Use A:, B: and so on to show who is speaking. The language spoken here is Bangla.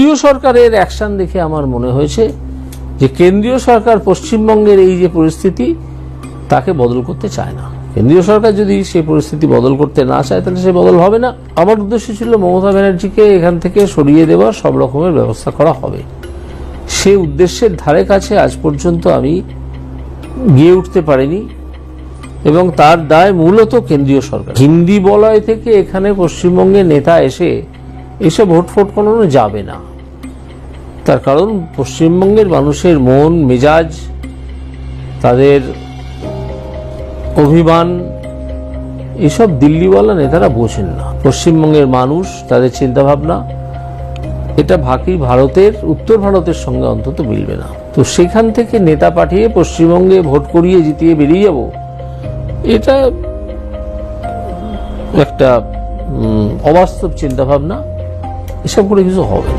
A: কেন্দ্রীয় সরকারের অ্যাকশন দেখে আমার মনে হয়েছে যে কেন্দ্রীয় সরকার পশ্চিমবঙ্গের এই যে পরিস্থিতি তাকে বদল করতে চায় না। কেন্দ্রীয় সরকার যদি সেই পরিস্থিতি বদল করতে না চায় তাহলে সে বদল হবে না। আমার উদ্দেশ্য ছিল মমতা ব্যানার্জিকে এখান থেকে সরিয়ে দেওয়ার সব রকমের ব্যবস্থা করা হবে। সে উদ্দেশ্যের ধারে কাছে আজ পর্যন্ত আমি গিয়ে উঠতে পারিনি এবং তার দায় মূলত কেন্দ্রীয় সরকার। হিন্দি বলয় থেকে এখানে পশ্চিমবঙ্গের নেতা এসে এসব ভোট করানো যাবে না। তার কারণ পশ্চিমবঙ্গের মানুষের মন মেজাজ, তাদের অভিমান, এসব দিল্লিওয়ালা নেতারা বোঝেন না। পশ্চিমবঙ্গের মানুষ, তাদের চিন্তাভাবনা এটা বাকি ভারতের, উত্তর ভারতের সঙ্গে অন্তত মিলবে না। তো সেখান থেকে নেতা পাঠিয়ে পশ্চিমবঙ্গে ভোট করিয়ে জিতিয়ে বেরিয়ে যাব, এটা একটা অবাস্তব চিন্তাভাবনা। এসব করে কিছু হবে না।